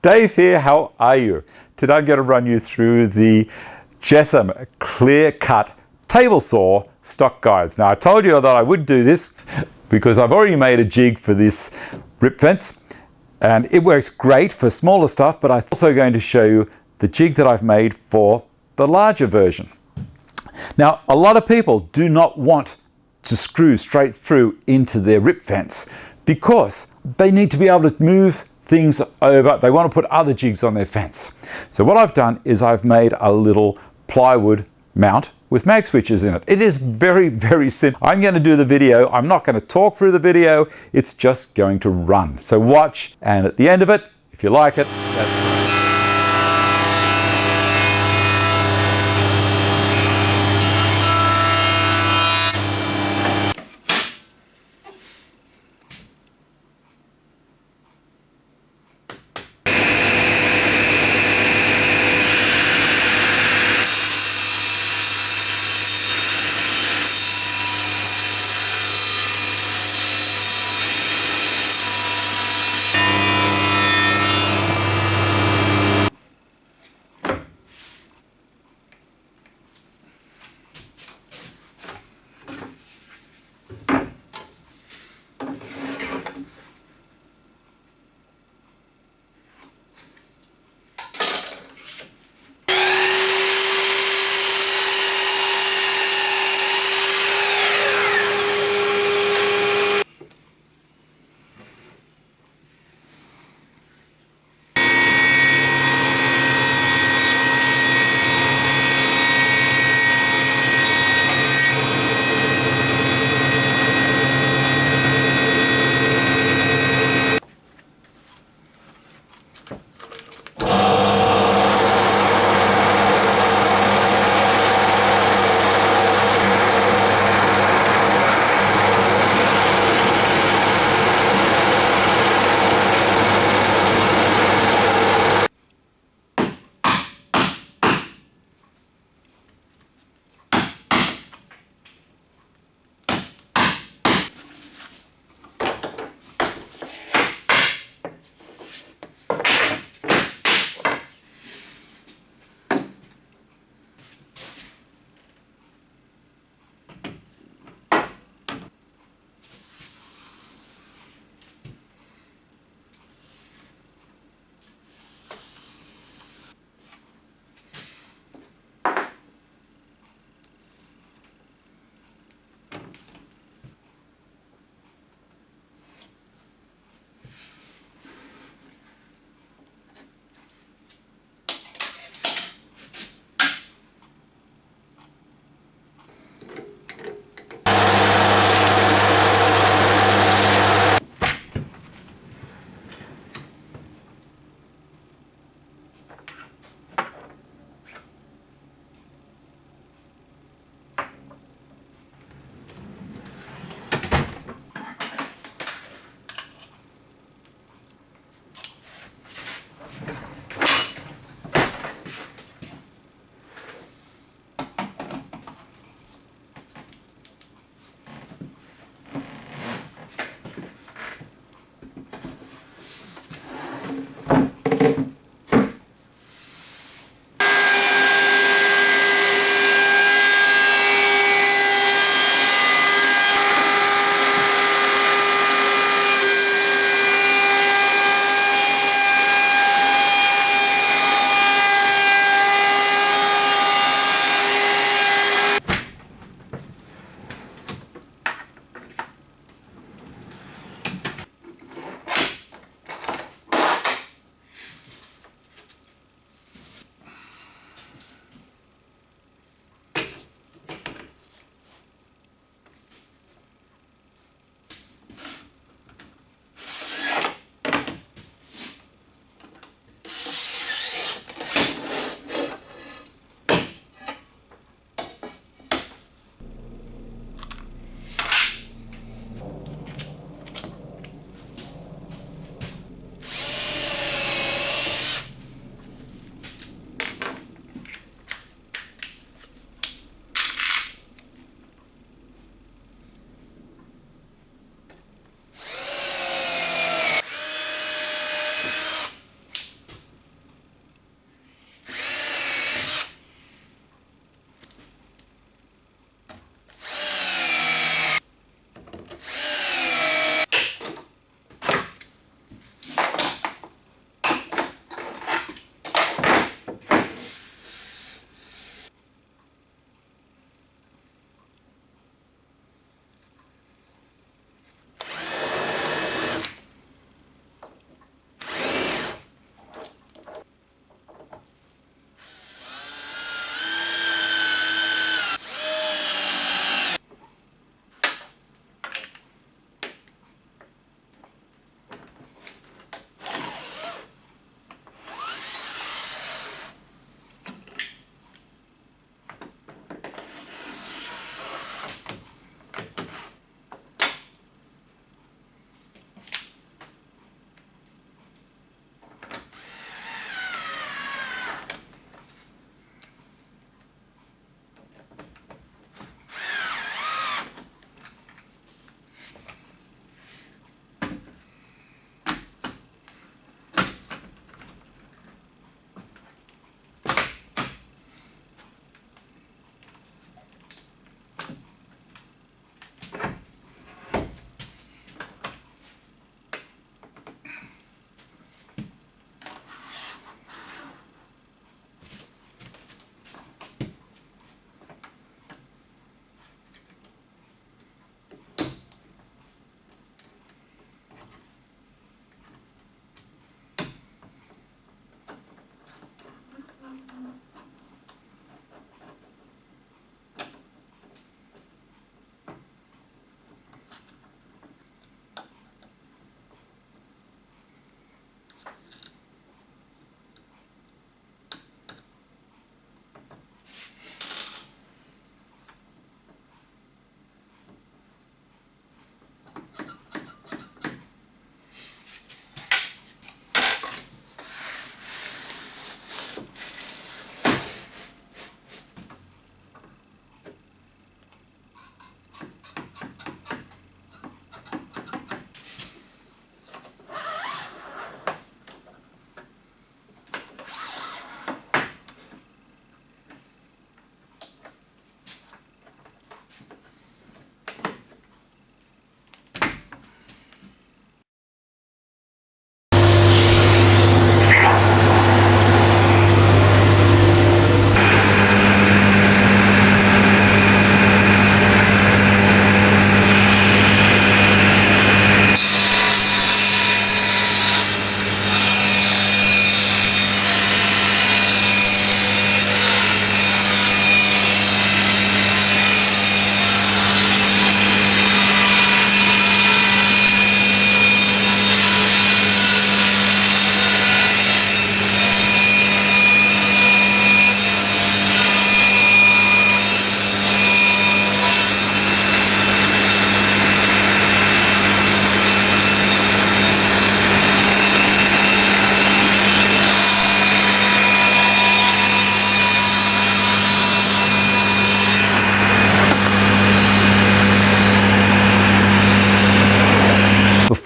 Dave here, how are you? Today I'm going to run you through the JessEm clear cut table saw stock guides. Now I told you that I would do this because I've already made a jig for this rip fence and it works great for smaller stuff, but I'm also going to show you the jig that I've made for the larger version. Now a lot of people do not want to screw straight through into their rip fence because they need to be able to move things over. They want to put other jigs on their fence. So what I've done is I've made a little plywood mount with mag switches in it. It is very, very simple. I'm going to do the video. I'm not going to talk through the video. It's just going to run. So watch, and at the end of it, if you like it, that's great.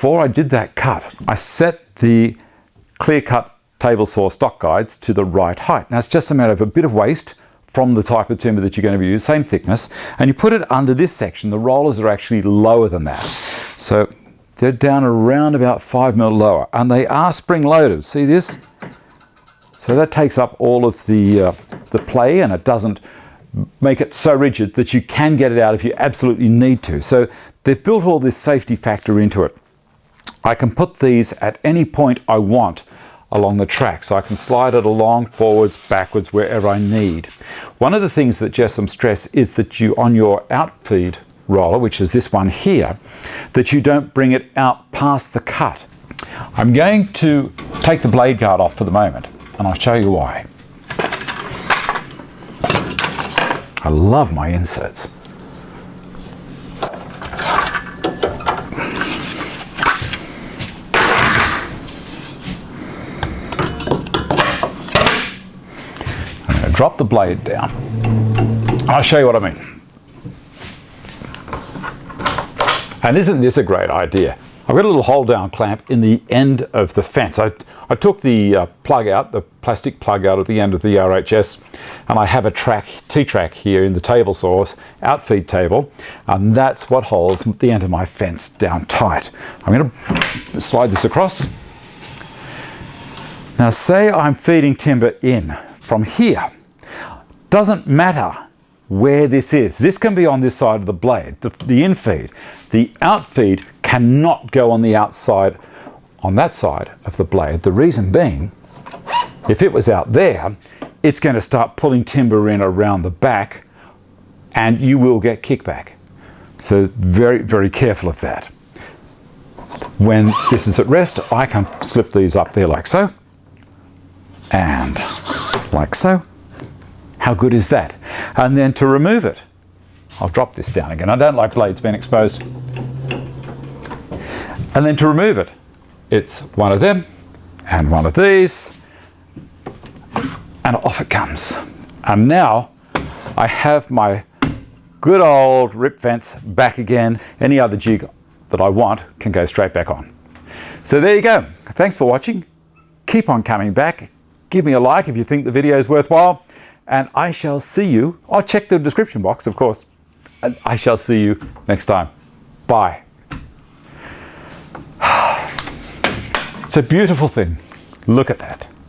before I did that cut, I set the clear cut table saw stock guides to the right height. Now it's just a matter of a bit of waste from the type of timber that you're going to use, same thickness, and you put it under this section. The rollers are actually lower than that. So they're down around about 5mm lower, and they are spring loaded. See this? So that takes up all of the play, and it doesn't make it so rigid that you can get it out if you absolutely need to. So they've built all this safety factor into it. I can put these at any point I want along the track, so I can slide it along, forwards, backwards, wherever I need. One of the things that JessEm stress is that you, on your outfeed roller, which is this one here, that you don't bring it out past the cut. I'm going to take the blade guard off for the moment, and I'll show you why. I love my inserts. Drop the blade down. I'll show you what I mean. And isn't this a great idea? I've got a little hold down clamp in the end of the fence. I took the plug out, the plastic plug out at the end of the RHS, and I have a T-track here in the table saw's outfeed table, and that's what holds the end of my fence down tight. I'm going to slide this across. Now say I'm feeding timber in from here. Doesn't matter where this is. This can be on this side of the blade, the infeed. The outfeed cannot go on the outside, on that side of the blade. The reason being, if it was out there, it's going to start pulling timber in around the back, and you will get kickback. So very, very careful of that. When this is at rest, I can slip these up there like so, and like so. How good is that? And then to remove it, I'll drop this down again. I don't like blades being exposed. And then to remove it, it's one of them and one of these, and off it comes. And now I have my good old rip fence back again. Any other jig that I want can go straight back on. So there you go. Thanks for watching. Keep on coming back. Give me a like if you think the video is worthwhile. And I shall see you, or check the description box, of course, and I shall see you next time. Bye. It's a beautiful thing. Look at that.